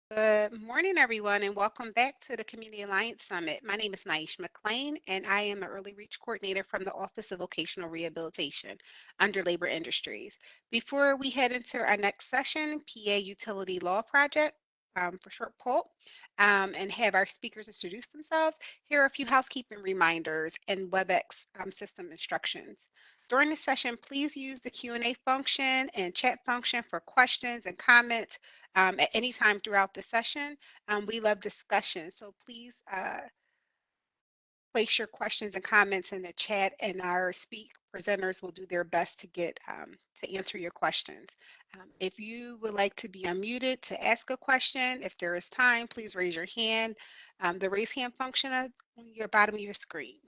Good morning, everyone, and welcome back to the Community Alliance Summit. My name is Naish McLean, and I am an early reach coordinator from the Office of Vocational Rehabilitation under Labor Industries. Before we head into our next session, PA Utility Law Project, for short Pulp, and have our speakers introduce themselves, here are a few housekeeping reminders and WebEx system instructions. During the session, please use the Q&A function and chat function for questions and comments at any time throughout the session. We love discussion, so please place your questions and comments in the chat, and our presenters will do their best to get to answer your questions. If you would like to be unmuted to ask a question, if there is time, please raise your hand. The raise hand function on your bottom of your screen.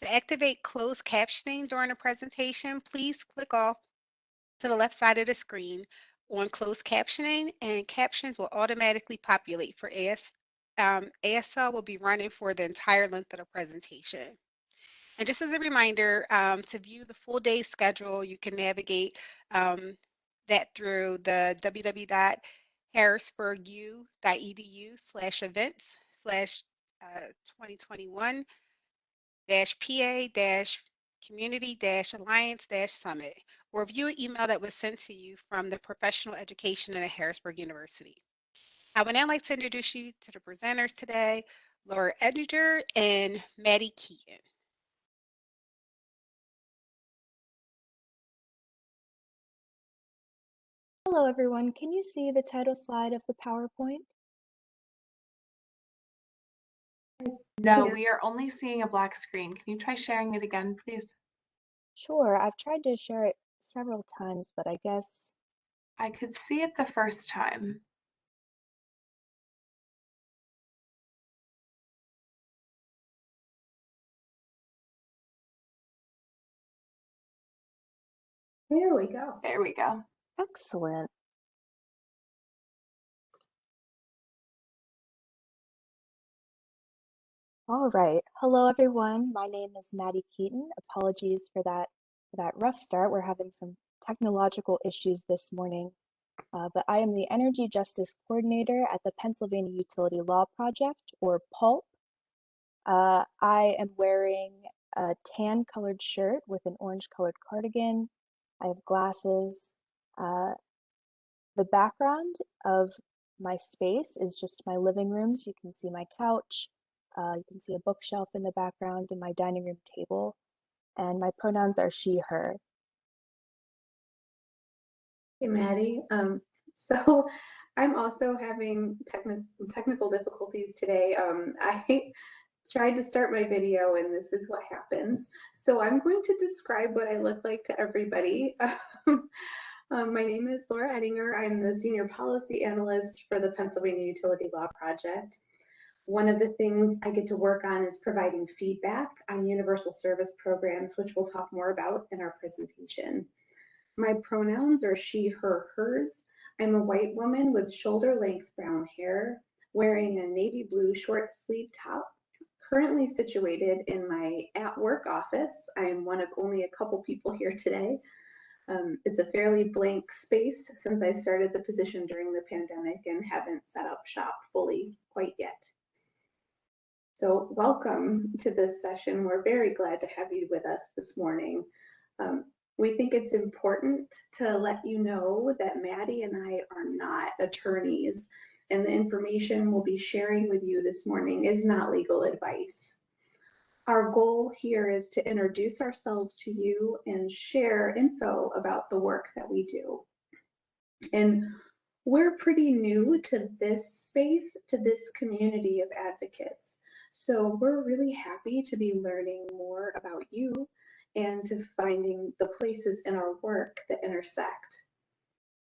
To activate closed captioning during a presentation, please click off to the left side of the screen on closed captioning, and captions will automatically populate for ASL will be running for the entire length of the presentation. And just as a reminder, to view the full day schedule, you can navigate that through the www.harrisburgu.edu/events/2021-PA-community-alliance-summit, or view an email that was sent to you from the Professional Education at Harrisburg University. I would now like to introduce you to the presenters today, Laura Edinger and Maddie Keaton. Hello everyone, can you see the title slide of the PowerPoint? No, we are only seeing a black screen. Can you try sharing it again, please? Sure, I've tried to share it several times, but I guess... I could see it the first time. There we go. There we go. Excellent. All right. Hello everyone. My name is Maddie Keaton. Apologies for that rough start. We're having some technological issues this morning. But I am the Energy Justice Coordinator at the Pennsylvania Utility Law Project, or PULP. I am wearing a tan colored shirt with an orange colored cardigan. I have glasses. The background of my space is just my living room, so you can see my couch. You can see a bookshelf in the background and my dining room table. And my pronouns are she, her. Hey, Maddie. So I'm also having technical difficulties today. I tried to start my video and this is what happens. So I'm going to describe what I look like to everybody. My name is Laura Edinger. I'm the Senior Policy Analyst for the Pennsylvania Utility Law Project. One of the things I get to work on is providing feedback on universal service programs, which we'll talk more about in our presentation. My pronouns are she, her, hers. I'm a white woman with shoulder-length brown hair, wearing a navy blue short sleeve top, currently situated in my at-work office. I am one of only a couple people here today. It's a fairly blank space since I started the position during the pandemic and haven't set up shop fully quite yet. So welcome to this session. We're very glad to have you with us this morning. We think it's important to let you know that Maddie and I are not attorneys, and the information we'll be sharing with you this morning is not legal advice. Our goal here is to introduce ourselves to you and share info about the work that we do. And we're pretty new to this space, to this community of advocates. So we're really happy to be learning more about you and to finding the places in our work that intersect.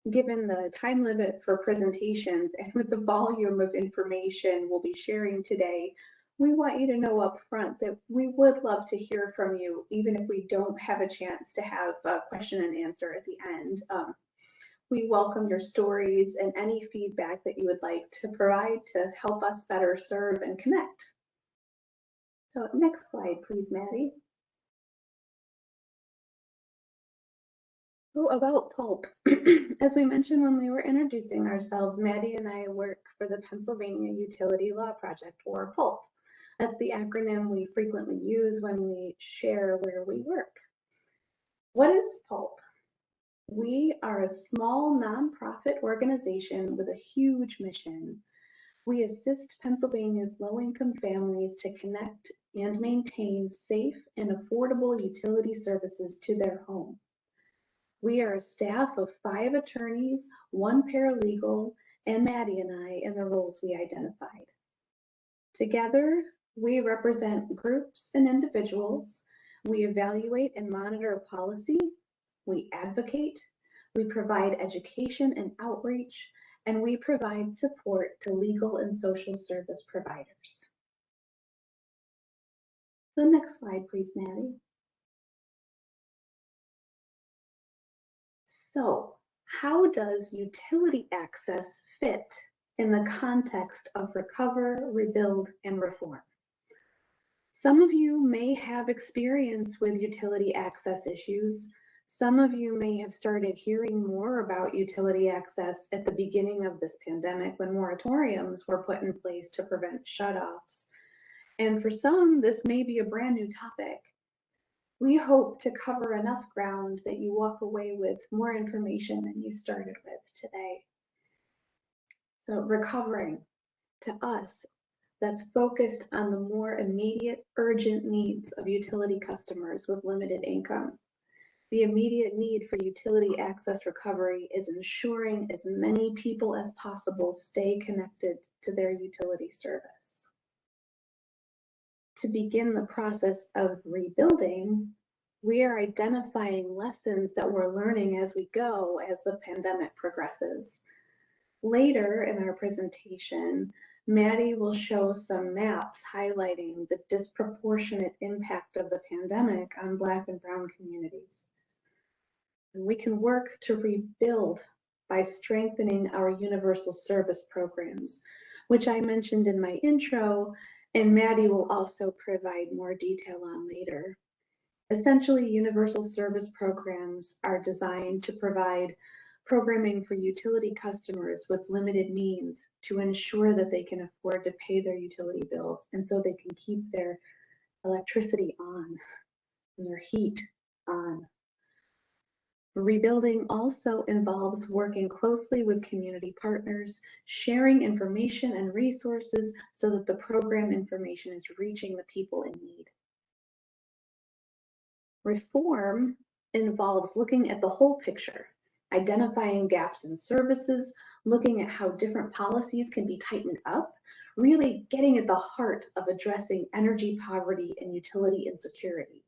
Given the time limit for presentations and with the volume of information we'll be sharing today, we want you to know up front that we would love to hear from you, even if we don't have a chance to have a question and answer at the end. We welcome your stories and any feedback that you would like to provide to help us better serve and connect. So next slide, please, Maddie. So about Pulp, as we mentioned when we were introducing ourselves, Maddie and I work for the Pennsylvania Utility Law Project, or Pulp. That's the acronym we frequently use when we share where we work. What is Pulp? We are a small nonprofit organization with a huge mission. We assist Pennsylvania's low-income families to connect and maintain safe and affordable utility services to their home. We are a staff of 5 attorneys, 1 paralegal, and Maddie and I in the roles we identified. Together, we represent groups and individuals. We evaluate and monitor policy. We advocate. We provide education and outreach, and we provide support to legal and social service providers. The next slide, please, Maddie. So, how does utility access fit in the context of recover, rebuild, and reform? Some of you may have experience with utility access issues. Some of you may have started hearing more about utility access at the beginning of this pandemic when moratoriums were put in place to prevent shutoffs. And for some, this may be a brand new topic. We hope to cover enough ground that you walk away with more information than you started with today. So recovering, to us, that's focused on the more immediate, urgent needs of utility customers with limited income. The immediate need for utility access recovery is ensuring as many people as possible stay connected to their utility service. To begin the process of rebuilding, we are identifying lessons that we're learning as we go as the pandemic progresses. Later in our presentation, Maddie will show some maps highlighting the disproportionate impact of the pandemic on Black and Brown communities. And we can work to rebuild by strengthening our universal service programs, which I mentioned in my intro, and Maddie will also provide more detail on later. Essentially, universal service programs are designed to provide programming for utility customers with limited means to ensure that they can afford to pay their utility bills and so they can keep their electricity on and their heat on. Rebuilding also involves working closely with community partners, sharing information and resources so that the program information is reaching the people in need. Reform involves looking at the whole picture, identifying gaps in services, looking at how different policies can be tightened up, really getting at the heart of addressing energy poverty and utility insecurity,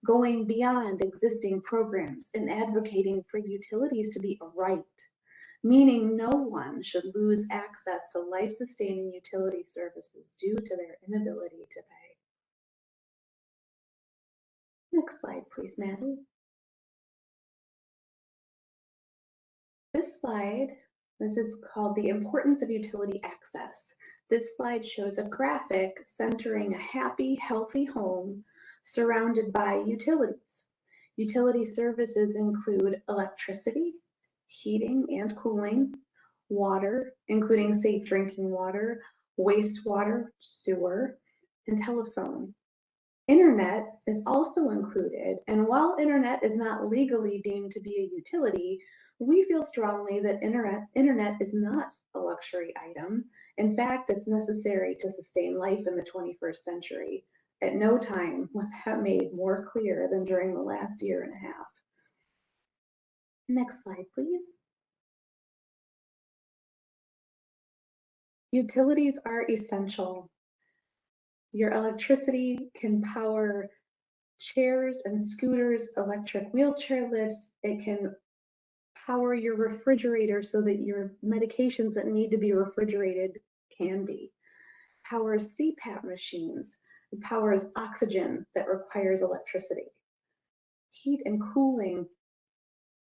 going beyond existing programs and advocating for utilities to be a right, meaning no one should lose access to life-sustaining utility services due to their inability to pay. Next slide, please, Maddie. This slide, this is called the importance of utility access. This slide shows a graphic centering a happy, healthy home surrounded by utilities. Utility services include electricity, heating and cooling, water, including safe drinking water, wastewater, sewer, and telephone. Internet is also included, and while internet is not legally deemed to be a utility, we feel strongly that internet is not a luxury item. In fact, it's necessary to sustain life in the 21st century. At no time was that made more clear than during the last year and a half. Next slide, please. Utilities are essential. Your electricity can power chairs and scooters, electric wheelchair lifts. It can power your refrigerator so that your medications that need to be refrigerated can be. Powers CPAP machines. It powers oxygen that requires electricity. Heat and cooling.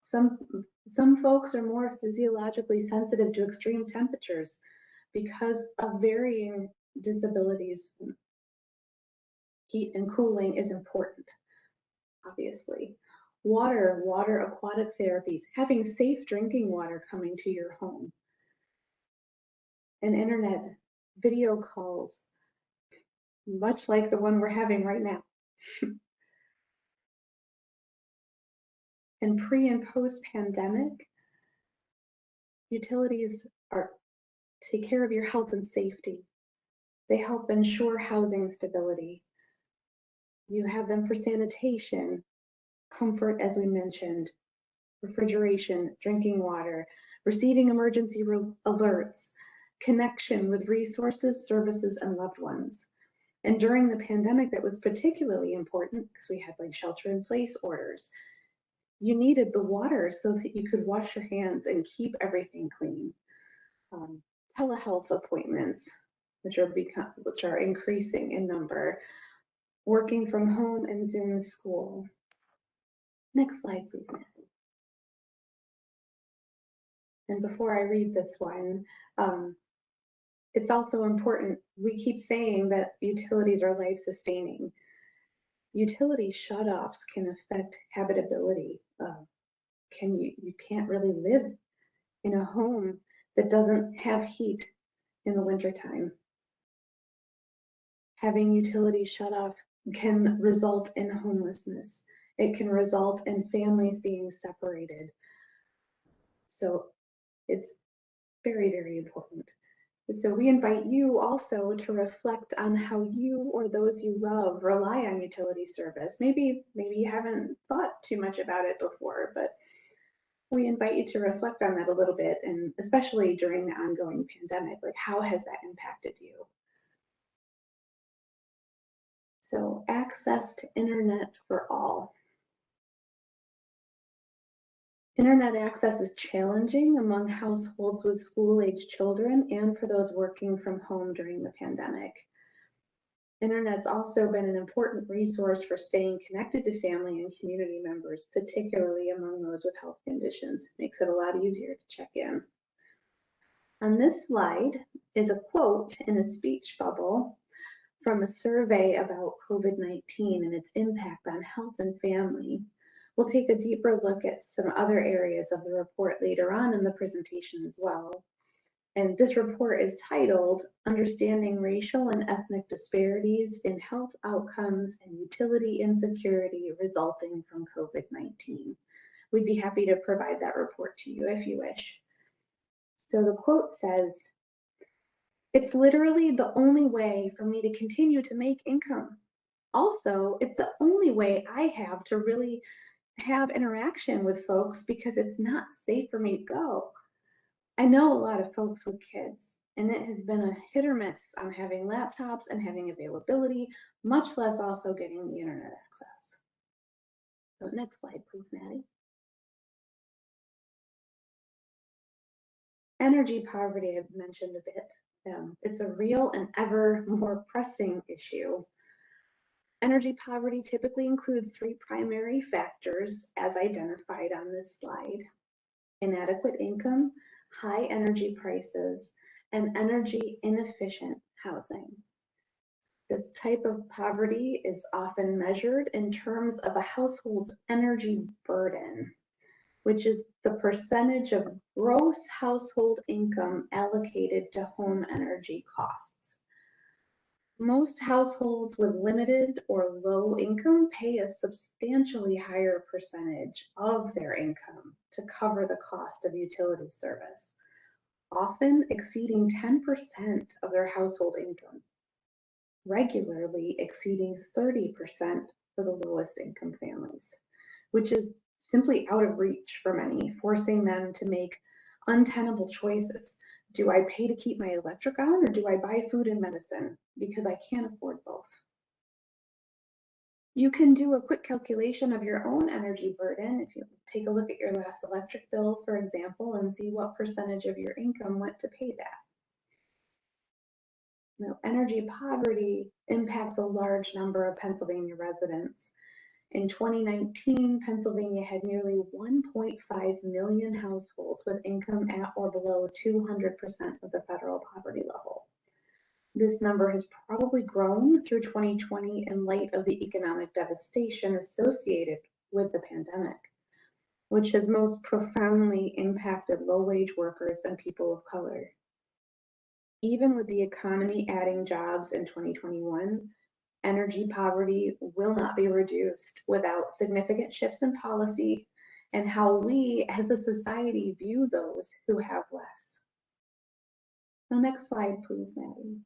Some folks are more physiologically sensitive to extreme temperatures because of varying disabilities. Heat and cooling is important, obviously. water, aquatic therapies, having safe drinking water coming to your home, and internet video calls, much like the one we're having right now. And pre and post pandemic, utilities take care of your health and safety. They help ensure housing stability. You have them for sanitation, comfort, as we mentioned, refrigeration, drinking water, receiving emergency alerts, connection with resources, services, and loved ones. And during the pandemic, that was particularly important because we had like shelter-in-place orders. You needed the water so that you could wash your hands and keep everything clean. Telehealth appointments, which are increasing in number, working from home and Zoom school. Next slide, please, Natalie. And before I read this one, it's also important, we keep saying that utilities are life-sustaining. Utility shutoffs can affect habitability. You can't really live in a home that doesn't have heat in the wintertime. Having utilities shut off can result in homelessness. It can result in families being separated. So it's very, very important. So we invite you also to reflect on how you or those you love rely on utility service. Maybe you haven't thought too much about it before, but we invite you to reflect on that a little bit, and especially during the ongoing pandemic, like how has that impacted you? So access to internet for all. Internet access is challenging among households with school-age children and for those working from home during the pandemic. Internet's also been an important resource for staying connected to family and community members, particularly among those with health conditions. It makes it a lot easier to check in. On this slide is a quote in a speech bubble from a survey about COVID-19 and its impact on health and family. We'll take a deeper look at some other areas of the report later on in the presentation as well. And this report is titled Understanding Racial and Ethnic Disparities in Health Outcomes and Utility Insecurity Resulting from COVID-19. We'd be happy to provide that report to you if you wish. So the quote says, "It's literally the only way for me to continue to make income. Also, it's the only way I have to really have interaction with folks because it's not safe for me to go. I know a lot of folks with kids, and it has been a hit or miss on having laptops and having availability, much less also getting the internet access." So next slide, please, Maddie. Energy poverty, I've mentioned a bit. It's a real and ever more pressing issue. Energy poverty typically includes three primary factors as identified on this slide: inadequate income, high energy prices, and energy inefficient housing. This type of poverty is often measured in terms of a household's energy burden, which is the percentage of gross household income allocated to home energy costs. Most households with limited or low income pay a substantially higher percentage of their income to cover the cost of utility service, often exceeding 10% of their household income, regularly exceeding 30% for the lowest income families, which is simply out of reach for many, forcing them to make untenable choices. Do I pay to keep my electric on, or do I buy food and medicine? Because I can't afford both. You can do a quick calculation of your own energy burden if you take a look at your last electric bill, for example, and see what percentage of your income went to pay that. Now, energy poverty impacts a large number of Pennsylvania residents. In 2019, Pennsylvania had nearly 1.5 million households with income at or below 200% of the federal poverty level. This number has probably grown through 2020 in light of the economic devastation associated with the pandemic, which has most profoundly impacted low-wage workers and people of color. Even with the economy adding jobs in 2021, energy poverty will not be reduced without significant shifts in policy and how we as a society view those who have less. So next slide, please, Maddie.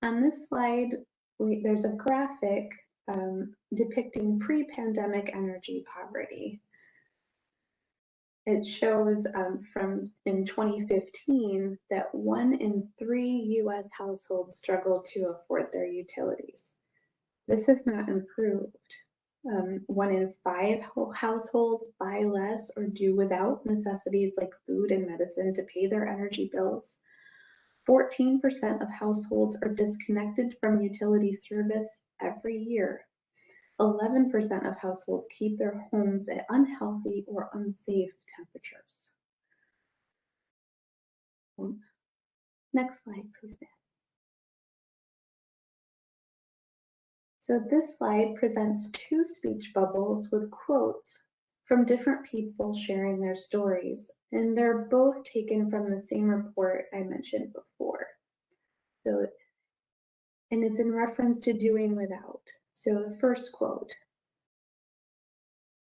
On this slide, there's a graphic depicting pre-pandemic energy poverty. It shows from in 2015 that 1 in 3 US households struggled to afford their utilities. This has not improved. 1 in 5 households buy less or do without necessities like food and medicine to pay their energy bills. 14% of households are disconnected from utility service every year. 11% of households keep their homes at unhealthy or unsafe temperatures. Next slide, please. So this slide presents 2 speech bubbles with quotes from different people sharing their stories, and they're both taken from the same report I mentioned before. So, and it's in reference to doing without. So the first quote,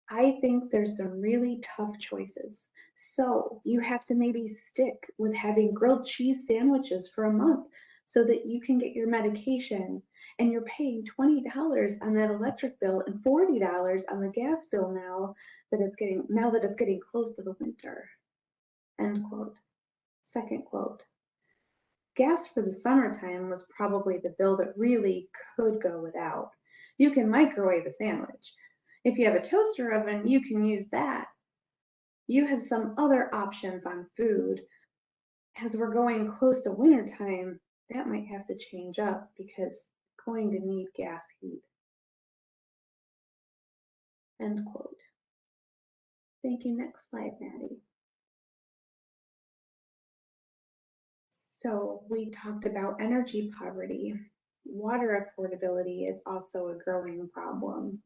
"I think there's some really tough choices. So you have to maybe stick with having grilled cheese sandwiches for a month so that you can get your medication, and you're paying $20 on that electric bill and $40 on the gas bill now that it's getting close to the winter." End quote. Second quote, "Gas for the summertime was probably the bill that really could go without. You can microwave a sandwich. If you have a toaster oven, you can use that. You have some other options on food. As we're going close to wintertime, that might have to change up because we're going to need gas heat." End quote. Thank you. Next slide, Maddie. So we talked about energy poverty. Water affordability is also a growing problem,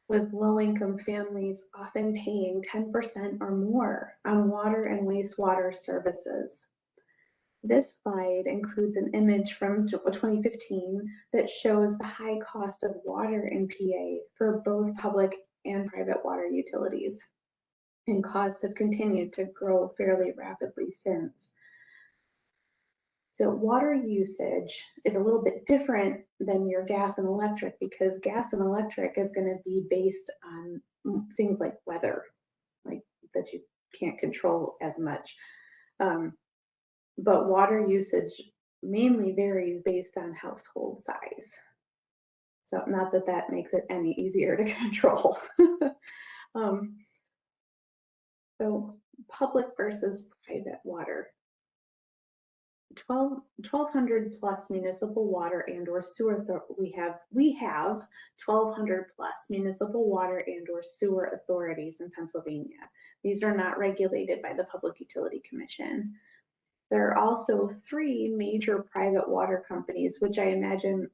with low-income families often paying 10% or more on water and wastewater services. This slide includes an image from 2015 that shows the high cost of water in PA for both public and private water utilities, and costs have continued to grow fairly rapidly since. So water usage is a little bit different than your gas and electric, because gas and electric is going to be based on things like weather, like that you can't control as much. But water usage mainly varies based on household size. So not that that makes it any easier to control. So public versus private water. 1,200 plus municipal and/or sewer. We have 1,200 plus municipal water and/or sewer authorities in Pennsylvania. These are not regulated by the Public Utility Commission. There are also 3 major private water companies, which I imagine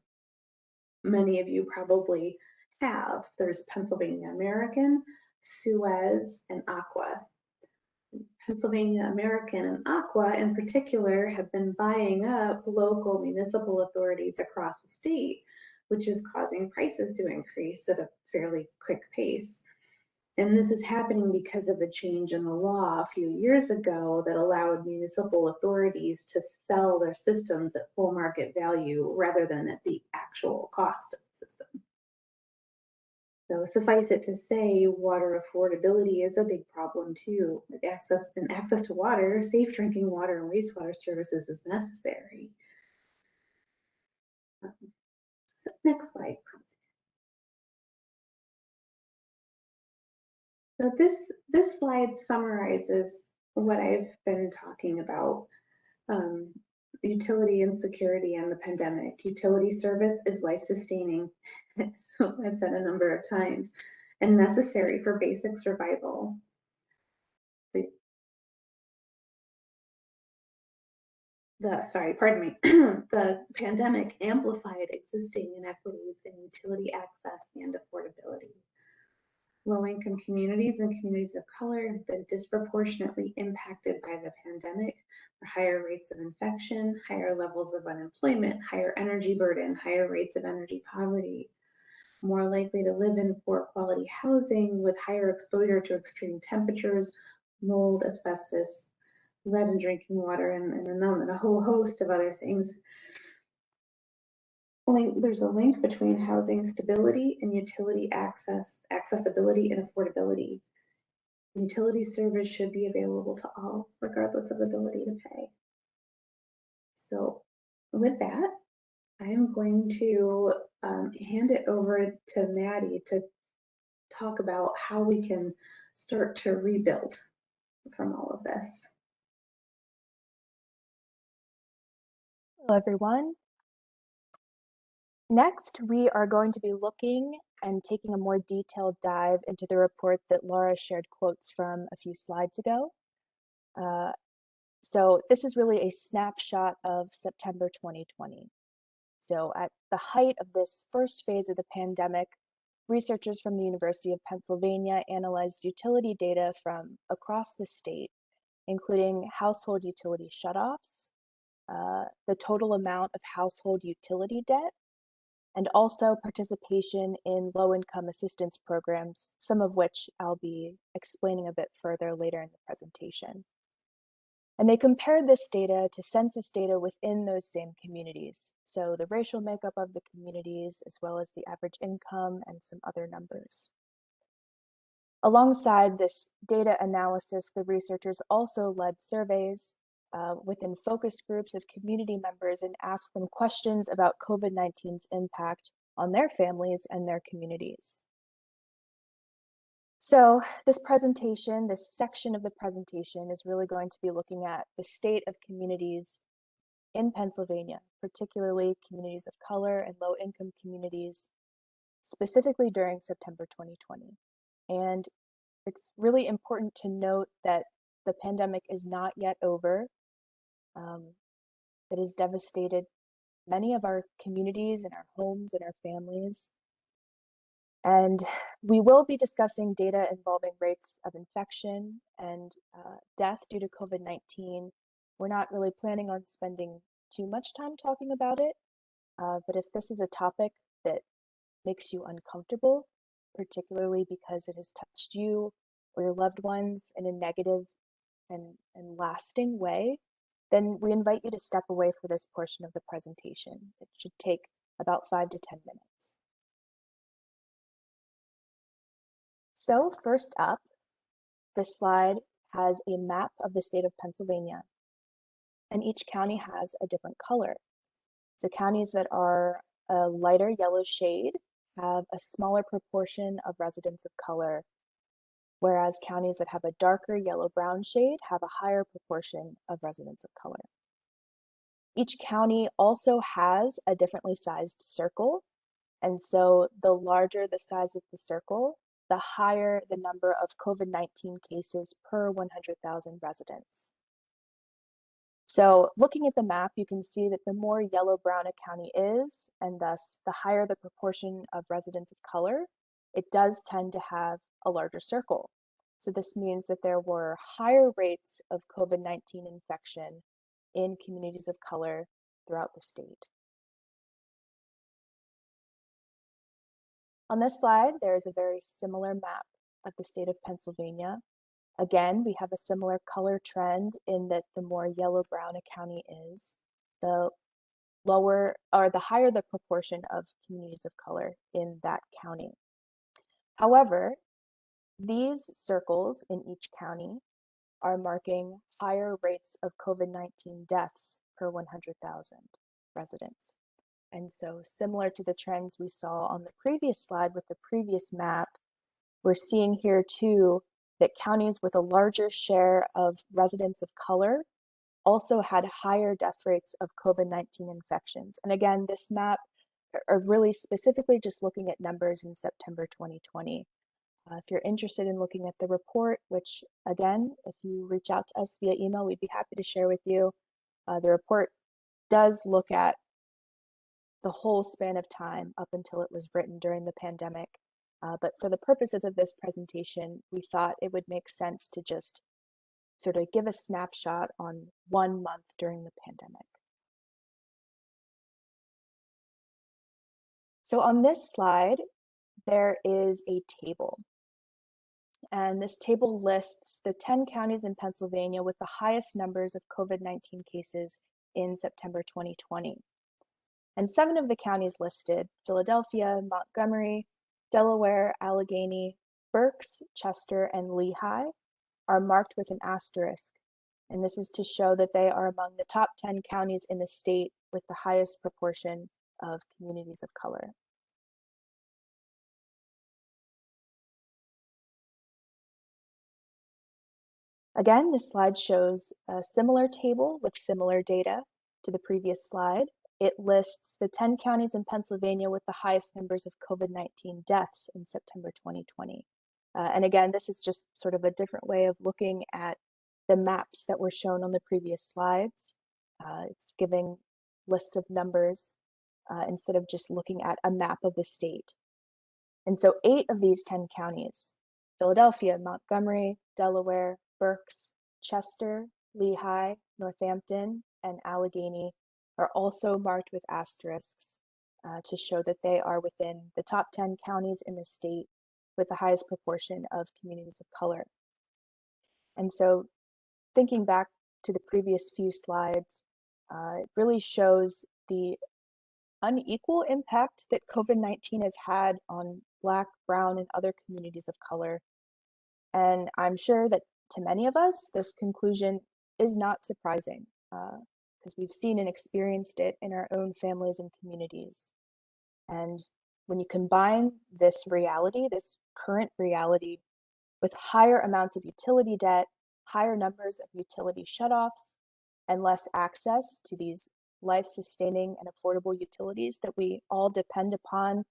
many of you probably have. There's Pennsylvania American, Suez, and Aqua. Pennsylvania American and Aqua in particular have been buying up local municipal authorities across the state, which is causing prices to increase at a fairly quick pace. And this is happening because of a change in the law a few years ago that allowed municipal authorities to sell their systems at full market value rather than at the actual cost of the system. So suffice it to say, water affordability is a big problem too. Access to water, safe drinking water and wastewater services is necessary. So next slide, please. So this slide summarizes what I've been talking about. Utility insecurity and the pandemic. Utility service is life-sustaining, so I've said a number of times, and necessary for basic survival. the pandemic amplified existing inequities in utility access and affordability. Low-income communities and communities of color have been disproportionately impacted by the pandemic for higher rates of infection, higher levels of unemployment, higher energy burden, higher rates of energy poverty, more likely to live in poor quality housing with higher exposure to extreme temperatures, mold, asbestos, lead in drinking water, and a whole host of other things. There's a link between housing stability and utility accessibility and affordability. Utility service should be available to all, regardless of ability to pay. So with that, I am going to hand it over to Maddie to talk about how we can start to rebuild from all of this. Hello, everyone. Next, we are going to be looking and taking a more detailed dive into the report that Laura shared quotes from a few slides ago. So this is really a snapshot of September 2020. So at the height of this first phase of the pandemic, researchers from the University of Pennsylvania analyzed utility data from across the state, including household utility shutoffs, the total amount of household utility debt, and also participation in low-income assistance programs, some of which I'll be explaining a bit further later in the presentation. And they compared this data to census data within those same communities. So the racial makeup of the communities, as well as the average income and some other numbers. Alongside this data analysis, the researchers also led surveys within focus groups of community members and asked them questions about COVID-19's impact on their families and their communities. So this presentation, this section of the presentation is really going to be looking at the state of communities in Pennsylvania, particularly communities of color and low-income communities, specifically during September 2020. And it's really important to note that the pandemic is not yet over. It has devastated many of our communities and our homes and our families. And we will be discussing data involving rates of infection and death due to COVID-19. We're not really planning on spending too much time talking about it, but if this is a topic that makes you uncomfortable, particularly because it has touched you or your loved ones in a negative and lasting way, then we invite you to step away for this portion of the presentation. It should take about 5 to 10 minutes. So first up, this slide has a map of the state of Pennsylvania, and each county has a different color. So counties that are a lighter yellow shade have a smaller proportion of residents of color, whereas counties that have a darker yellow-brown shade have a higher proportion of residents of color. Each county also has a differently sized circle, and so the larger the size of the circle, the higher the number of COVID-19 cases per 100,000 residents. So looking at the map, you can see that the more yellow-brown a county is, and thus the higher the proportion of residents of color, it does tend to have a larger circle. So this means that there were higher rates of COVID-19 infection in communities of color throughout the state. On this slide, there is a very similar map of the state of Pennsylvania. Again, we have a similar color trend in that the more yellow-brown a county is, the lower or the higher the proportion of communities of color in that county. However, these circles in each county are marking higher rates of COVID-19 deaths per 100,000 residents. And so similar to the trends we saw on the previous slide with the previous map, we're seeing here too that counties with a larger share of residents of color also had higher death rates of COVID-19 infections. And again, this map are really specifically just looking at numbers in September 2020. If you're interested in looking at the report, which again, if you reach out to us via email, we'd be happy to share with you. The report does look at the whole span of time up until it was written during the pandemic. But for the purposes of this presentation, we thought it would make sense to just sort of give a snapshot on 1 month during the pandemic. So on this slide, there is a table. And this table lists the 10 counties in Pennsylvania with the highest numbers of COVID-19 cases in September 2020. And 7 of the counties listed, Philadelphia, Montgomery, Delaware, Allegheny, Berks, Chester, and Lehigh, are marked with an asterisk. And this is to show that they are among the top 10 counties in the state with the highest proportion of communities of color. Again, this slide shows a similar table with similar data to the previous slide. It lists the 10 counties in Pennsylvania with the highest numbers of COVID-19 deaths in September 2020. And again, this is just sort of a different way of looking at the maps that were shown on the previous slides. It's giving lists of numbers instead of just looking at a map of the state. And so 8 of these 10 counties, Philadelphia, Montgomery, Delaware, Berks, Chester, Lehigh, Northampton, and Allegheny, are also marked with asterisks to show that they are within the top 10 counties in the state with the highest proportion of communities of color. And so thinking back to the previous few slides, it really shows the unequal impact that COVID-19 has had on Black, Brown, and other communities of color. And I'm sure that to many of us, this conclusion is not surprising because we've seen and experienced it in our own families and communities. And when you combine this reality, this current reality, with higher amounts of utility debt, higher numbers of utility shutoffs, and less access to these life-sustaining and affordable utilities that we all depend upon,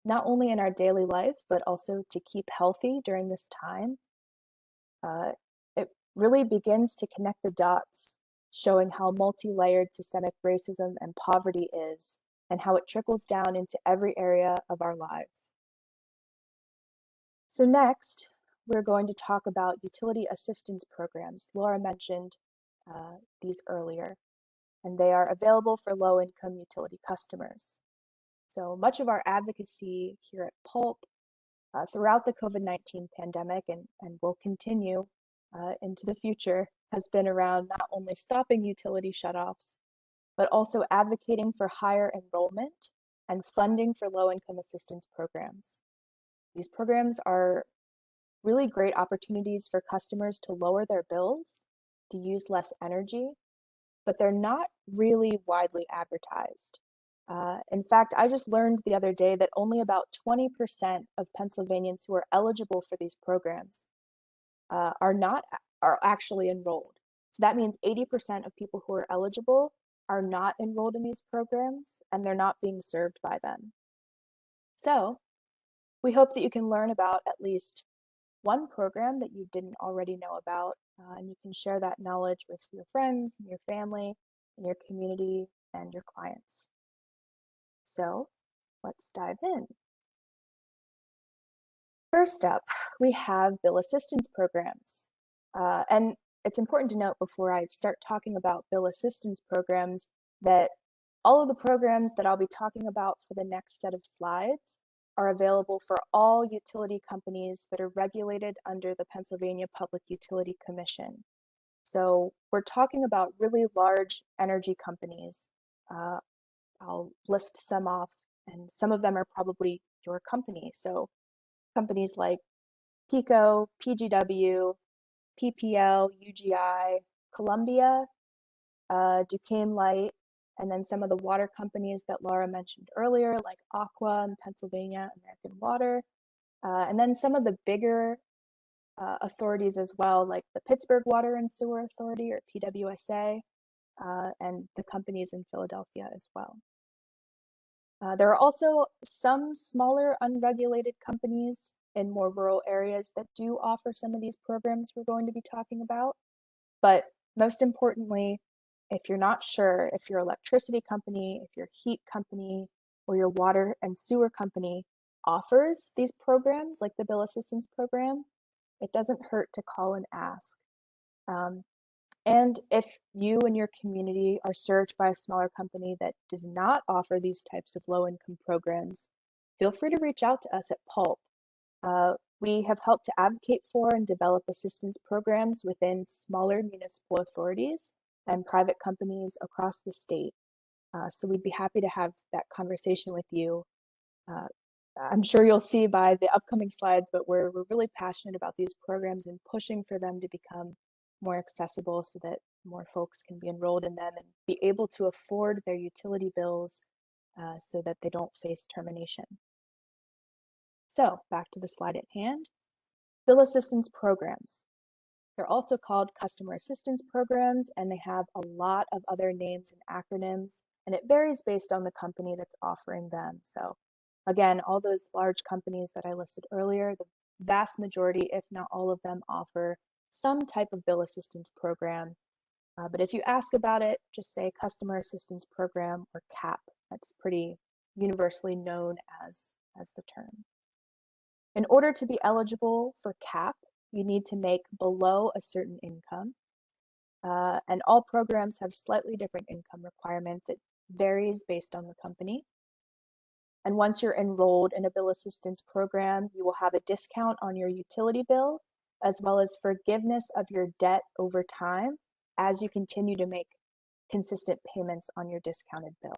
not only in our daily life, but also to keep healthy during this time, it really begins to connect the dots, showing how multi-layered systemic racism and poverty is, and how it trickles down into every area of our lives. So next, we're going to talk about utility assistance programs. Laura mentioned these earlier, and they are available for low-income utility customers. So much of our advocacy here at Pulp throughout the COVID-19 pandemic and will continue into the future has been around not only stopping utility shutoffs, but also advocating for higher enrollment and funding for low-income assistance programs. These programs are really great opportunities for customers to lower their bills, to use less energy, but they're not really widely advertised. In fact, I just learned the other day that only about 20% of Pennsylvanians who are eligible for these programs are actually enrolled. So that means 80% of people who are eligible are not enrolled in these programs, and they're not being served by them. So we hope that you can learn about at least one program that you didn't already know about, and you can share that knowledge with your friends, and your family, and your community, and your clients. So let's dive in. First up, we have bill assistance programs. And it's important to note before I start talking about bill assistance programs that all of the programs that I'll be talking about for the next set of slides are available for all utility companies that are regulated under the Pennsylvania Public Utility Commission. So we're talking about really large energy companies. I'll list some off, and some of them are probably your company. So companies like PECO, PGW, PPL, UGI, Columbia, Duquesne Light, and then some of the water companies that Laura mentioned earlier, like Aqua in Pennsylvania, American Water, and then some of the bigger authorities as well, like the Pittsburgh Water and Sewer Authority, or PWSA, and the companies in Philadelphia as well. There are also some smaller unregulated companies in more rural areas that do offer some of these programs we're going to be talking about. But most importantly, if you're not sure if your electricity company, if your heat company, or your water and sewer company offers these programs like the bill assistance program, it doesn't hurt to call and ask. And if you and your community are served by a smaller company that does not offer these types of low-income programs, feel free to reach out to us at Pulp. We have helped to advocate for and develop assistance programs within smaller municipal authorities and private companies across the state. So we'd be happy to have that conversation with you. I'm sure you'll see by the upcoming slides, but we're really passionate about these programs and pushing for them to become more accessible so that more folks can be enrolled in them and be able to afford their utility bills so that they don't face termination. So back to the slide at hand, bill assistance programs. They're also called customer assistance programs, and they have a lot of other names and acronyms, and it varies based on the company that's offering them. So again, all those large companies that I listed earlier, the vast majority, if not all of them, offer some type of bill assistance program. But if you ask about it, just say customer assistance program or CAP. That's pretty universally known as the term. In order to be eligible for CAP, you need to make below a certain income. And all programs have slightly different income requirements. It varies based on the company. And once you're enrolled in a bill assistance program, you will have a discount on your utility bill, as well as forgiveness of your debt over time as you continue to make consistent payments on your discounted bill.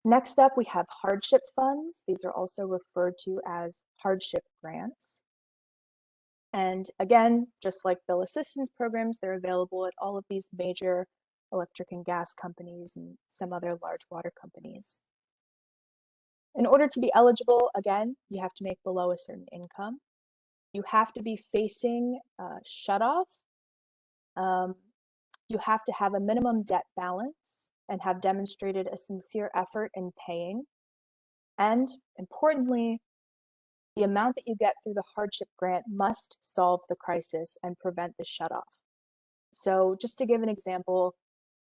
Next up, we have hardship funds. These are also referred to as hardship grants. And again, just like bill assistance programs, they're available at all of these major electric and gas companies and some other large water companies. In order to be eligible, again, you have to make below a certain income. You have to be facing shutoff. You have to have a minimum debt balance and have demonstrated a sincere effort in paying. And importantly, the amount that you get through the hardship grant must solve the crisis and prevent the shutoff. So just to give an example,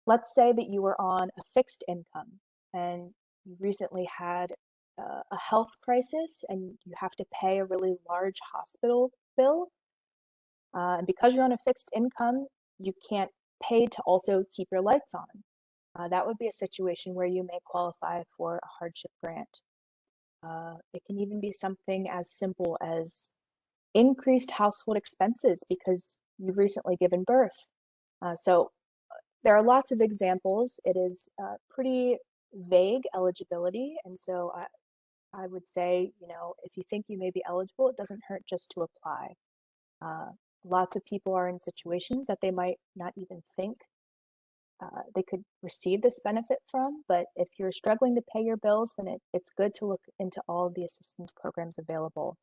let's say that you were on a fixed income and you recently had a health crisis and you have to pay a really large hospital bill. And because you're on a fixed income, you can't pay to also keep your lights on. That would be a situation where you may qualify for a hardship grant. It can even be something as simple as increased household expenses because you've recently given birth. So there are lots of examples. It is pretty vague eligibility. And so I would say, if you think you may be eligible, it doesn't hurt just to apply. Lots of people are in situations that they might not even think they could receive this benefit from, but if you're struggling to pay your bills, then it's good to look into all of the assistance programs available.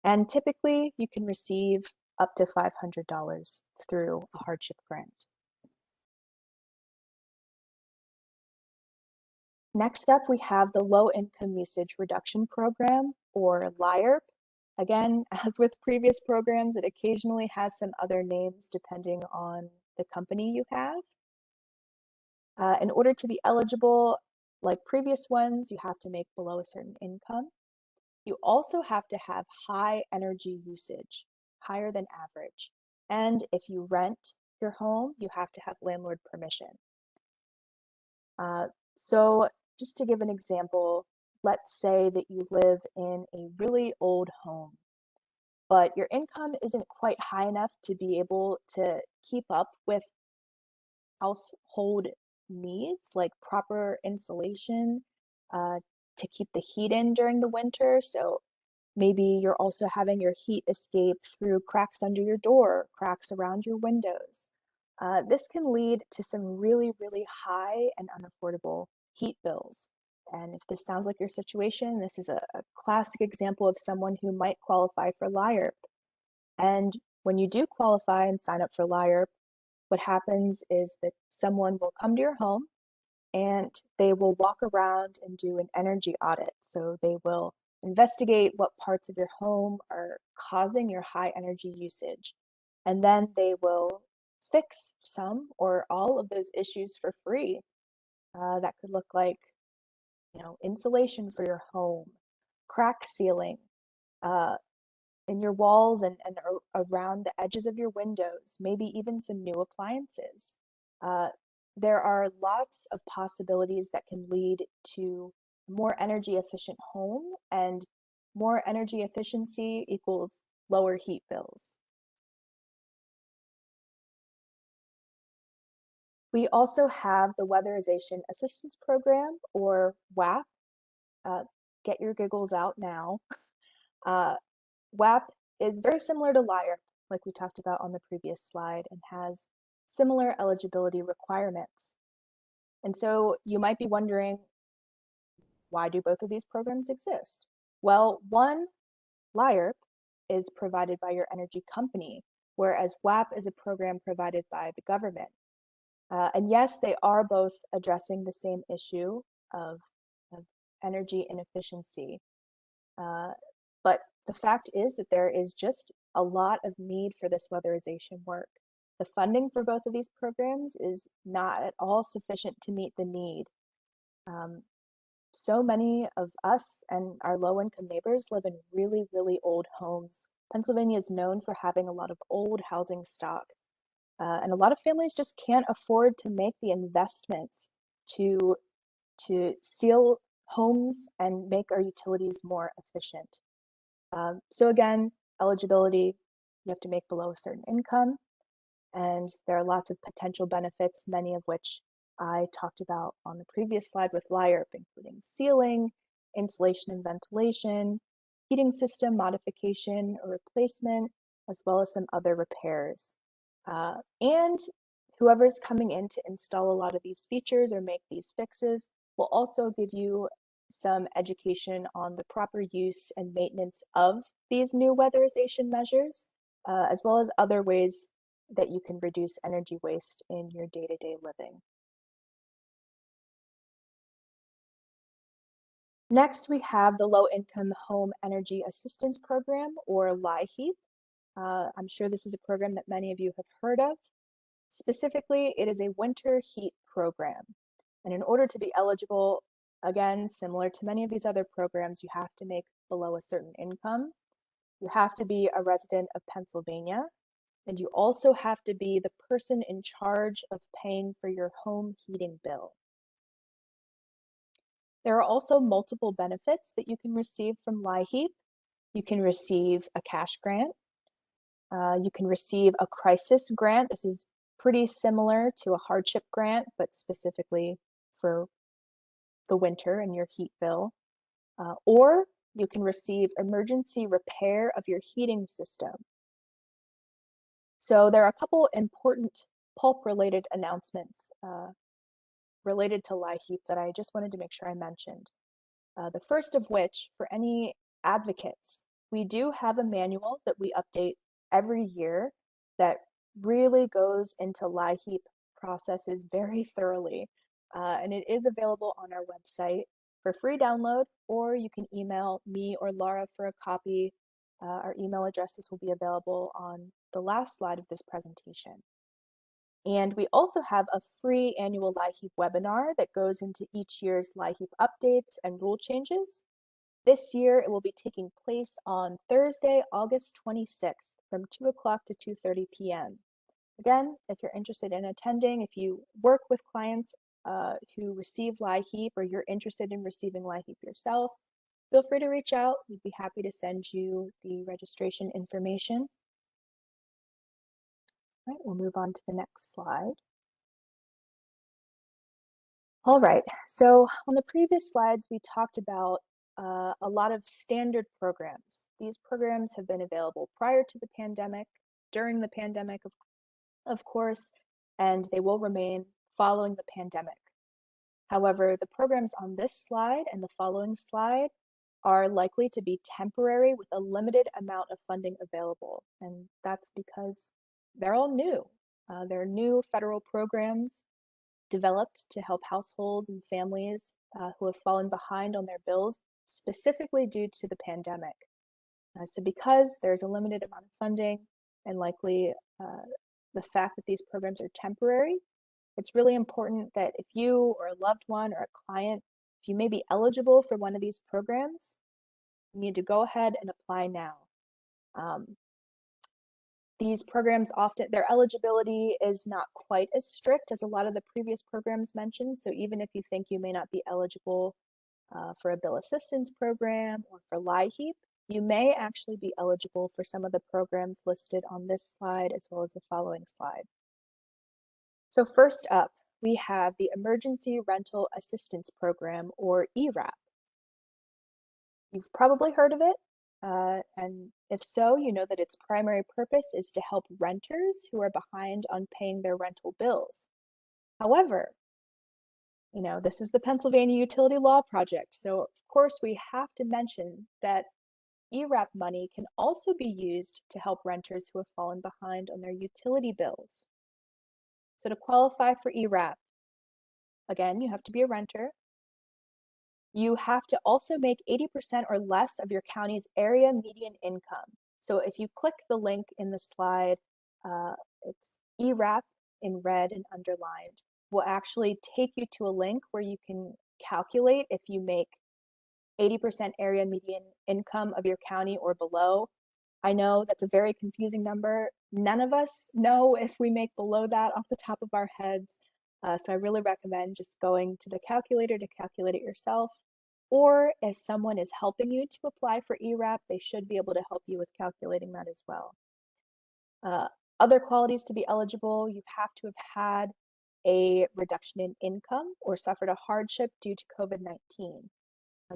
And typically, you can receive up to $500 through a hardship grant. Next up, we have the Low Income Usage Reduction Program, or LIHEAP. Again, as with previous programs, it occasionally has some other names depending on the company you have. In order to be eligible, like previous ones, you have to make below a certain income. You also have to have high energy usage, higher than average. And if you rent your home, you have to have landlord permission. So just to give an example, let's say that you live in a really old home, but your income isn't quite high enough to be able to keep up with household needs like proper insulation to keep the heat in during the winter. So maybe you're also having your heat escape through cracks under your door, cracks around your windows. This can lead to some really, really high and unaffordable heat bills. And if this sounds like your situation, this is a classic example of someone who might qualify for LIHEAP. And when you do qualify and sign up for LIHEAP, what happens is that someone will come to your home and they will walk around and do an energy audit. So they will investigate what parts of your home are causing your high energy usage. and then they will fix some or all of those issues for free. That could look like, insulation for your home, crack sealing, in your walls and around the edges of your windows, maybe even some new appliances. Uh, there are lots of possibilities that can lead to a more energy efficient home, and more energy efficiency equals lower heat bills. We also have the Weatherization Assistance Program, or WAP. Get your giggles out now. WAP is very similar to LIHEAP, like we talked about on the previous slide, and has similar eligibility requirements. And so you might be wondering, why do both of these programs exist? Well, one, LIHEAP, is provided by your energy company, whereas WAP is a program provided by the government. And yes, they are both addressing the same issue of energy inefficiency. But the fact is that there is just a lot of need for this weatherization work. The funding for both of these programs is not at all sufficient to meet the need. So many of us and our low-income neighbors live in really, really old homes. Pennsylvania is known for having a lot of old housing stock. And a lot of families just can't afford to make the investments to seal homes and make our utilities more efficient. So again, eligibility, you have to make below a certain income, and there are lots of potential benefits, many of which I talked about on the previous slide with LIHEAP, including sealing, insulation and ventilation, heating system modification or replacement, as well as some other repairs. And whoever's coming in to install a lot of these features or make these fixes will also give you some education on the proper use and maintenance of these new weatherization measures, as well as other ways that you can reduce energy waste in your day-to-day living. Next, we have the Low-Income Home Energy Assistance Program, or LIHEAP. I'm sure this is a program that many of you have heard of. Specifically, it is a winter heat program. And in order to be eligible, again, similar to many of these other programs, you have to make below a certain income. You have to be a resident of Pennsylvania, and you also have to be the person in charge of paying for your home heating bill. There are also multiple benefits that you can receive from LIHEAP. You can receive a cash grant. You can receive a crisis grant. This is pretty similar to a hardship grant, but specifically for the winter and your heat bill. Or you can receive emergency repair of your heating system. So there are a couple important Pulp-related announcements related to LIHEAP that I just wanted to make sure I mentioned. The first of which, for any advocates, we do have a manual that we update every year that really goes into LIHEAP processes very thoroughly. And it is available on our website for free download, or you can email me or Laura for a copy. Our email addresses will be available on the last slide of this presentation. And we also have a free annual LIHEAP webinar that goes into each year's LIHEAP updates and rule changes. This year, it will be taking place on Thursday, August 26th from 2 o'clock to 2:30 p.m. Again, if you're interested in attending, if you work with clients who receive LIHEAP, or you're interested in receiving LIHEAP yourself, feel free to reach out. We'd be happy to send you the registration information. All right, we'll move on to the next slide. All right, so on the previous slides, we talked about a lot of standard programs. These programs have been available prior to the pandemic, during the pandemic, of course, and they will remain following the pandemic. However, the programs on this slide and the following slide are likely to be temporary with a limited amount of funding available, and that's because they're all new. They're new federal programs developed to help households and families who have fallen behind on their bills, specifically due to the pandemic. So because there's a limited amount of funding, and likely the fact that these programs are temporary, it's really important that if you or a loved one or a client, if you may be eligible for one of these programs, you need to go ahead and apply now. These programs often, their eligibility is not quite as strict as a lot of the previous programs mentioned. So even if you think you may not be eligible for a bill assistance program or for LIHEAP, you may actually be eligible for some of the programs listed on this slide as well as the following slide. So first up, we have the Emergency Rental Assistance Program, or ERAP. You've probably heard of it, and if so, you know that its primary purpose is to help renters who are behind on paying their rental bills. However, you know, this is the Pennsylvania Utility Law Project, so of course we have to mention that ERAP money can also be used to help renters who have fallen behind on their utility bills. So to qualify for ERAP, again, you have to be a renter. You have to also make 80% or less of your county's area median income. So if you click the link in the slide, it's ERAP in red and underlined, will actually take you to a link where you can calculate if you make 80% area median income of your county or below. I know that's a very confusing number. None of us know if we make below that off the top of our heads. So I really recommend just going to the calculator to calculate it yourself. Or if someone is helping you to apply for ERAP, they should be able to help you with calculating that as well. Other qualities to be eligible, you have to have had a reduction in income or suffered a hardship due to COVID-19.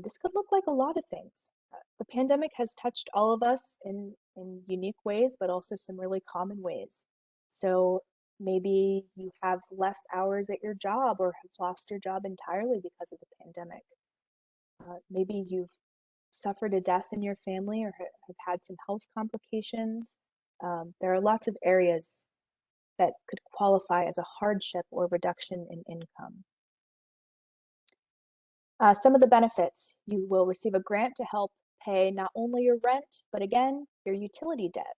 This could look like a lot of things. The pandemic has touched all of us in unique ways, but also some really common ways. So maybe you have less hours at your job or have lost your job entirely because of the pandemic. Maybe you've suffered a death in your family or have had some health complications. There are lots of areas that could qualify as a hardship or reduction in income. Some of the benefits: you will receive a grant to help pay not only your rent, but again, your utility debt.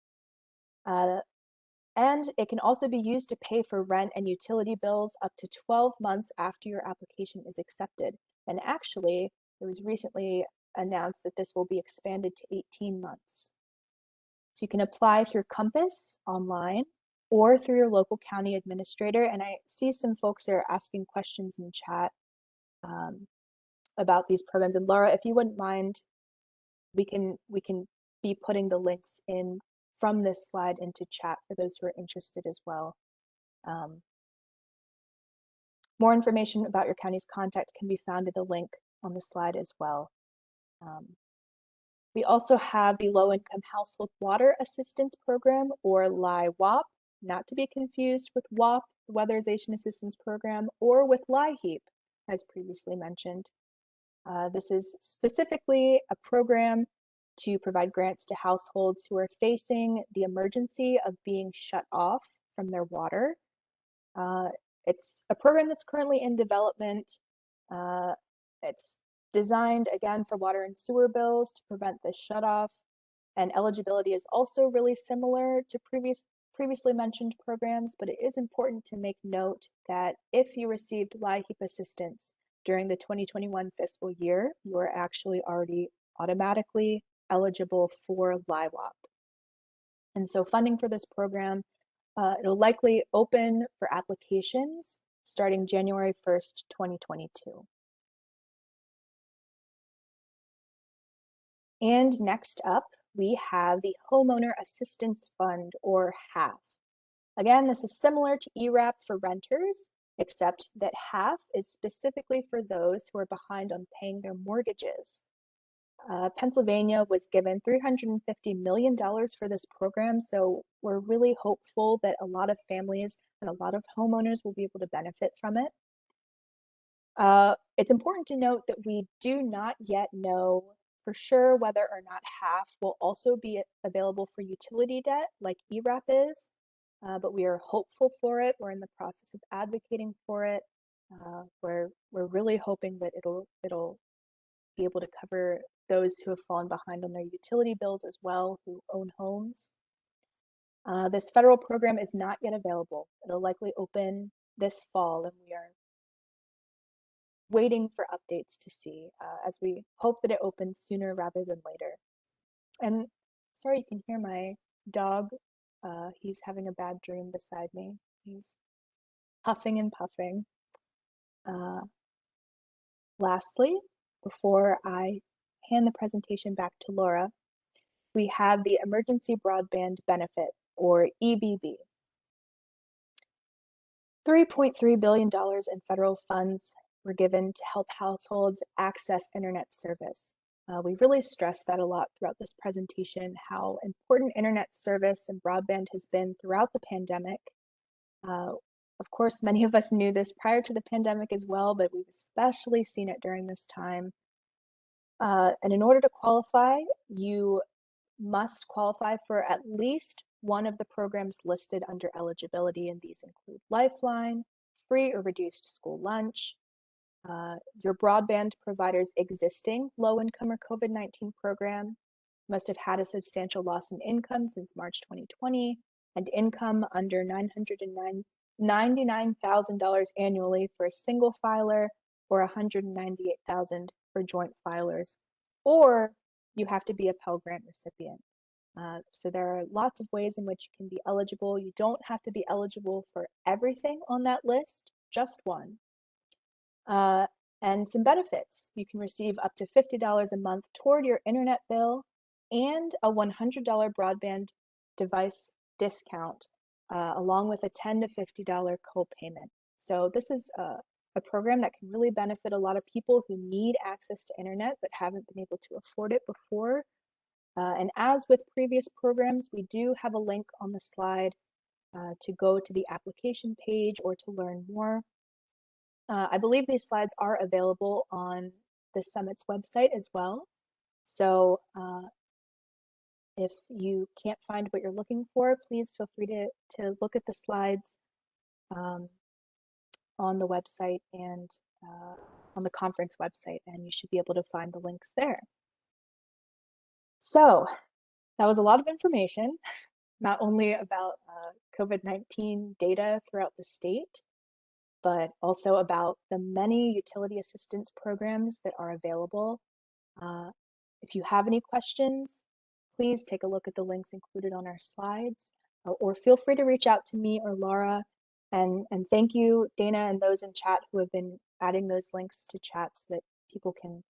And it can also be used to pay for rent and utility bills up to 12 months after your application is accepted. And actually, it was recently announced that this will be expanded to 18 months. So you can apply through Compass online or through your local county administrator. And I see some folks that are asking questions in chat about these programs. And Laura, if you wouldn't mind, we can be putting the links in from this slide into chat for those who are interested as well. More information about your county's contact can be found in the link on the slide as well. We also have the Low-Income Household Water Assistance Program, or LIHEAP, not to be confused with WAP, the Weatherization Assistance Program, or with LIHEAP, as previously mentioned. This is specifically a program to provide grants to households who are facing the emergency of being shut off from their water. It's a program that's currently in development. It's designed, again, for water and sewer bills to prevent the shutoff, and eligibility is also really similar to previously mentioned programs, but it is important to make note that if you received LIHEAP assistance during the 2021 fiscal year, you are actually already automatically eligible for LIHEAP. And so funding for this program, it'll likely open for applications starting January 1st, 2022. And next up, we have the Homeowner Assistance Fund, or HAF. Again, this is similar to ERAP for renters, except that HAF is specifically for those who are behind on paying their mortgages. Pennsylvania was given $350 million for this program, so we're really hopeful that a lot of families and a lot of homeowners will be able to benefit from it. It's important to note that we do not yet know for sure whether or not HAF will also be available for utility debt like ERAP is, but we are hopeful for it. We're in the process of advocating for it. We're really hoping that it'll be able to cover those who have fallen behind on their utility bills as well, who own homes. This federal program is not yet available. It'll likely open this fall, and we are waiting for updates to see as we hope that it opens sooner rather than later. And sorry, you can hear my dog. He's having a bad dream beside me. He's huffing and puffing. Lastly, before I hand the presentation back to Laura, we have the Emergency Broadband Benefit, or EBB. $3.3 billion in federal funds were given to help households access internet service. We really stressed that a lot throughout this presentation, how important internet service and broadband has been throughout the pandemic. Of course, many of us knew this prior to the pandemic as well, but we've especially seen it during this time. And in order to qualify, you must qualify for at least one of the programs listed under eligibility, and these include Lifeline, free or reduced school lunch, your broadband provider's existing low-income or COVID-19 program must have had a substantial loss in income since March 2020, and income under $999,000 annually for a single filer, or $198,000 for joint filers, or you have to be a Pell Grant recipient. So there are lots of ways in which you can be eligible. You don't have to be eligible for everything on that list, just one. And some benefits. You can receive up to $50 a month toward your internet bill and a $100 broadband device discount, along with a $10 to $50 co-payment. So this is a program that can really benefit a lot of people who need access to internet but haven't been able to afford it before. And as with previous programs, we do have a link on the slide to go to the application page or to learn more. I believe these slides are available on the Summit's website as well. So if you can't find what you're looking for, please feel free to look at the slides on the website and on the conference website, and you should be able to find the links there. So that was a lot of information, not only about COVID-19 data throughout the state, but also about the many utility assistance programs that are available. If you have any questions, please take a look at the links included on our slides, or feel free to reach out to me or Laura. And thank you, Dana, and those in chat who have been adding those links to chat so that people can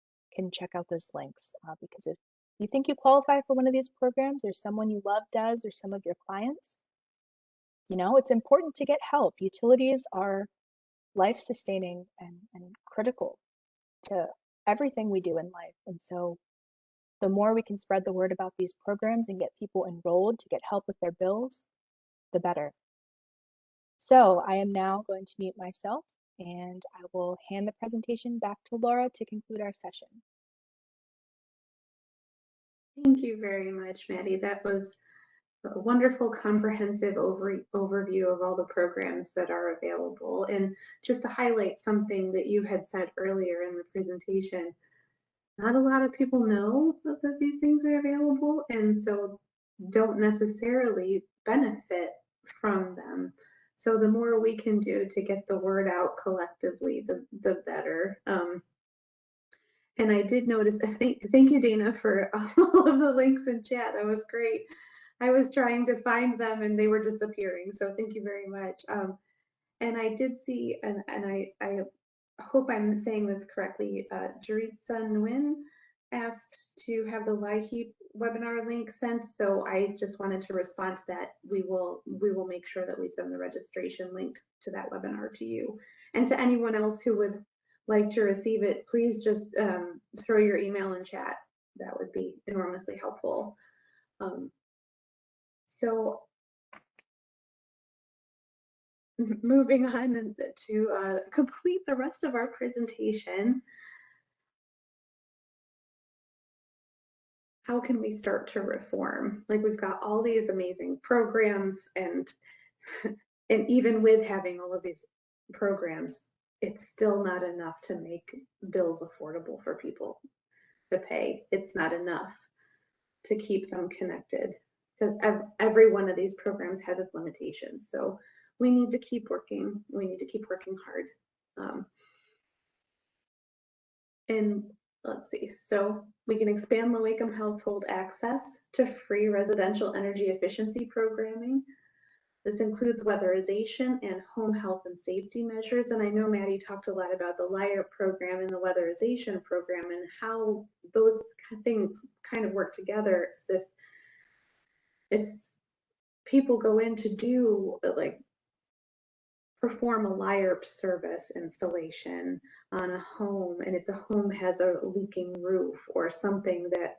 check out those links. Because if you think you qualify for one of these programs, or someone you love does, or some of your clients, you know, it's important to get help. Utilities are life-sustaining and critical to everything we do in life. And so the more we can spread the word about these programs and get people enrolled to get help with their bills, the better. So I am now going to mute myself, and I will hand the presentation back to Laura to conclude our session. Thank you very much, Maddie. That was a wonderful, comprehensive overview of all the programs that are available. And just to highlight something that you had said earlier in the presentation, not a lot of people know that these things are available, and so don't necessarily benefit from them. So the more we can do to get the word out collectively, the better. And I did notice, thank you, Dana, for all of the links in chat. That was great. I was trying to find them and they were just appearing. So thank you very much. And I did see, and I hope I'm saying this correctly, Jaritza Nguyen asked to have the LIHEAP webinar link sent. So I just wanted to respond to that. We will make sure that we send the registration link to that webinar to you. And to anyone else who would like to receive it, please just throw your email in chat. That would be enormously helpful. So moving on to complete the rest of our presentation, how can we start to reform? Like, we've got all these amazing programs, and even with having all of these programs, it's still not enough to make bills affordable for people to pay. It's not enough to keep them connected. because every one of these programs has its limitations. So we need to keep working. We need to keep working hard. And let's see, so we can expand low-income household access to free residential energy efficiency programming. This includes weatherization and home health and safety measures. And I know Maddie talked a lot about the LIHEAP program and the weatherization program and how those things kind of work together. So if people go in to do like perform a LIHEAP service installation on a home, and if the home has a leaking roof or something that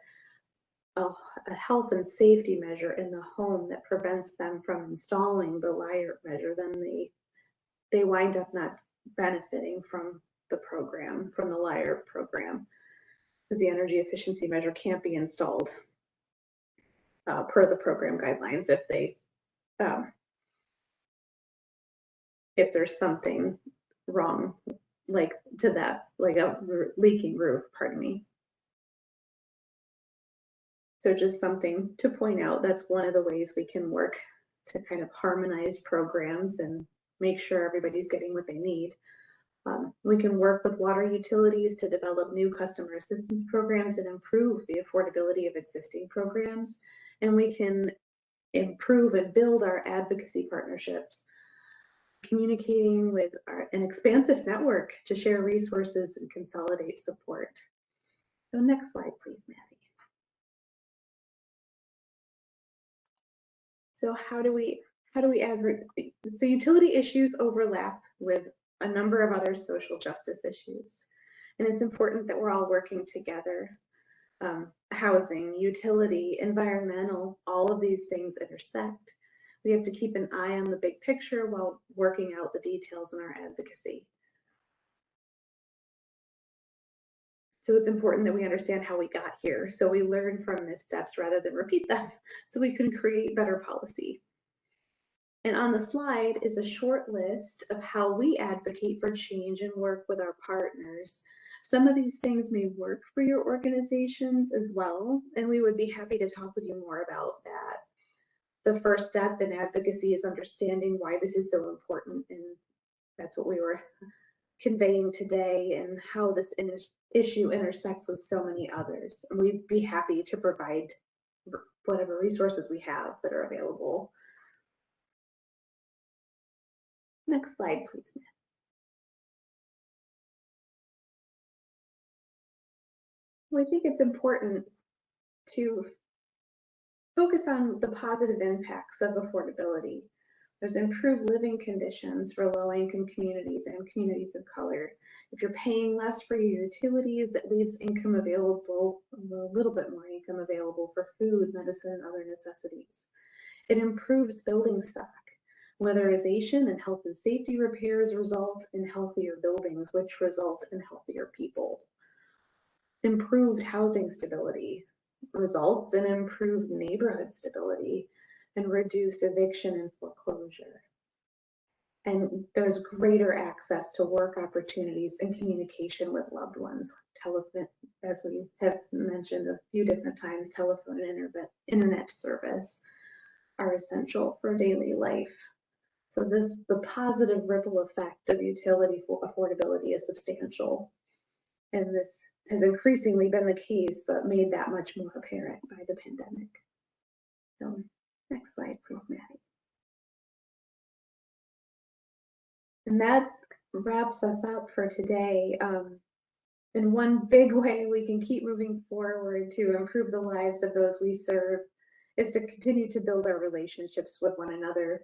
a health and safety measure in the home that prevents them from installing the LIHEAP measure, then they wind up not benefiting from the program, from the LIHEAP program, because the energy efficiency measure can't be installed per the program guidelines if there's something wrong, like to that, like a leaking roof, pardon me. So just something to point out, that's one of the ways we can work to kind of harmonize programs and make sure everybody's getting what they need. We can work with water utilities to develop new customer assistance programs and improve the affordability of existing programs. And we can improve and build our advocacy partnerships, communicating with an expansive network to share resources and consolidate support. So next slide, please, Maddie. So how do we advocate? So utility issues overlap with a number of other social justice issues. And it's important that we're all working together. Housing, utility, environmental, all of these things intersect. We have to keep an eye on the big picture while working out the details in our advocacy. So it's important that we understand how we got here, so we learn from missteps rather than repeat them, so we can create better policy. And on the slide is a short list of how we advocate for change and work with our partners. Some of these things may work for your organizations as well, and we would be happy to talk with you more about that. The first step in advocacy is understanding why this is so important, and that's what we were conveying today, and how this issue intersects with so many others. And we'd be happy to provide whatever resources we have that are available. Next slide, please, Matt. We think it's important to focus on the positive impacts of affordability. There's improved living conditions for low-income communities and communities of color. If you're paying less for your utilities, that leaves income available, a little bit more income available for food, medicine, and other necessities. It improves building stock. Weatherization and health and safety repairs result in healthier buildings, which result in healthier people. Improved housing stability results in improved neighborhood stability and reduced eviction and foreclosure. And there's greater access to work opportunities and communication with loved ones. Telephone, as we have mentioned a few different times, telephone and internet service are essential for daily life. So the positive ripple effect of utility affordability is substantial. And this has increasingly been the case, but made that much more apparent by the pandemic. So next slide, please, Maddie. And that wraps us up for today. In one big way we can keep moving forward to improve the lives of those we serve is to continue to build our relationships with one another,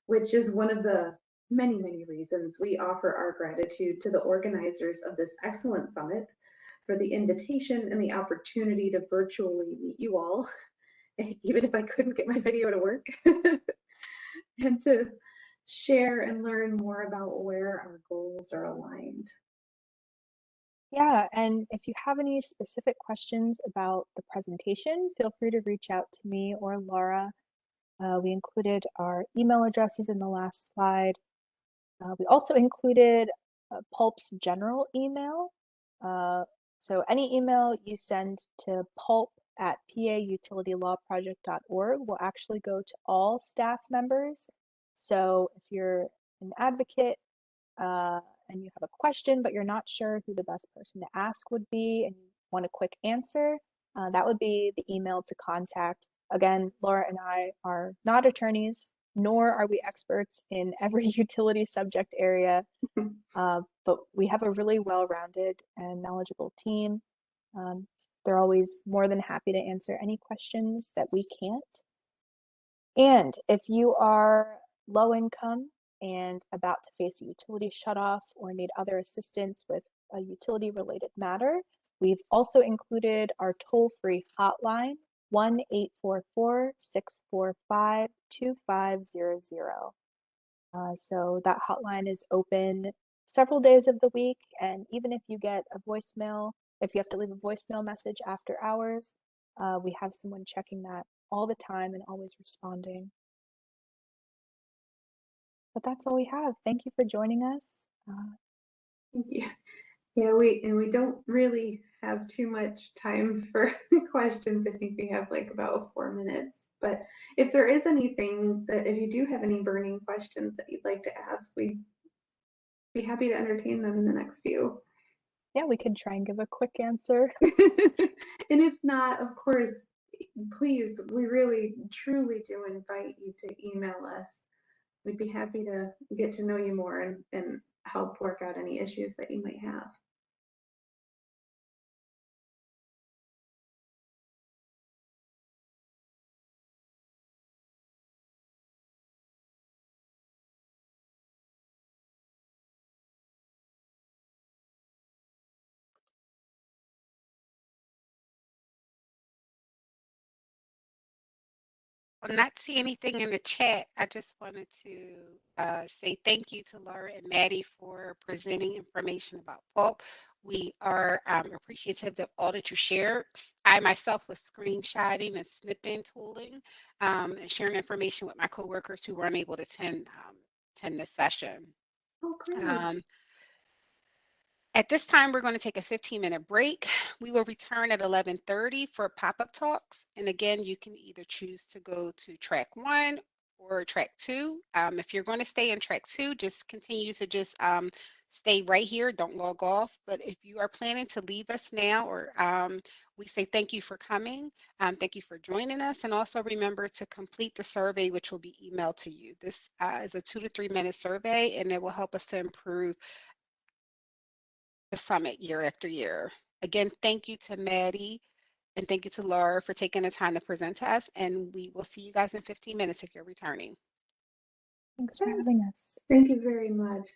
which is one of the many, many reasons we offer our gratitude to the organizers of this excellent summit for the invitation and the opportunity to virtually meet you all, even if I couldn't get my video to work, and to share and learn more about where our goals are aligned. Yeah, and if you have any specific questions about the presentation, feel free to reach out to me or Laura. We included our email addresses in the last slide. We also included Pulp's general email. So any email you send to Pulp at pautilitylawproject.org will actually go to all staff members. So if you're an advocate and you have a question, but you're not sure who the best person to ask would be and you want a quick answer, that would be the email to contact. Again, Laura and I are not attorneys, nor are we experts in every utility subject area, but we have a really well-rounded and knowledgeable team. They're always more than happy to answer any questions that we can't. And if you are low income and about to face a utility shutoff or need other assistance with a utility related matter, we've also included our toll-free hotline, 1-844-645-2500. So that hotline is open several days of the week, and even if you get a voicemail, if you have to leave a voicemail message after hours, we have someone checking that all the time and always responding. But that's all we have. Thank you for joining us. Yeah, we don't really have too much time for questions. I think we have like about 4 minutes. But if there is anything that, if you do have any burning questions that you'd like to ask, we'd be happy to entertain them in the next few. Yeah, we could try and give a quick answer. And if not, of course, please, we really truly do invite you to email us. We'd be happy to get to know you more and help work out any issues that you might have. Well, not see anything in the chat. I just wanted to say thank you to Laura and Maddie for presenting information about Pulp. We are appreciative of all that you shared. I myself was screenshotting and snipping tooling and sharing information with my coworkers who were unable to attend this session. Oh, great. At this time, we're going to take a 15-minute break. We will return at 11:30 for pop-up talks. And again, you can either choose to go to track 1 or track 2. If you're going to stay in track 2, just continue to just stay right here. Don't log off. But if you are planning to leave us now, or we say thank you for coming. Thank you for joining us. And also remember to complete the survey, which will be emailed to you. This is a 2 to 3 minute survey, and it will help us to improve the summit year after year. Again, thank you to Maddie and thank you to Laura for taking the time to present to us. And we will see you guys in 15 minutes if you're returning. Thanks for having us. Thank you very much.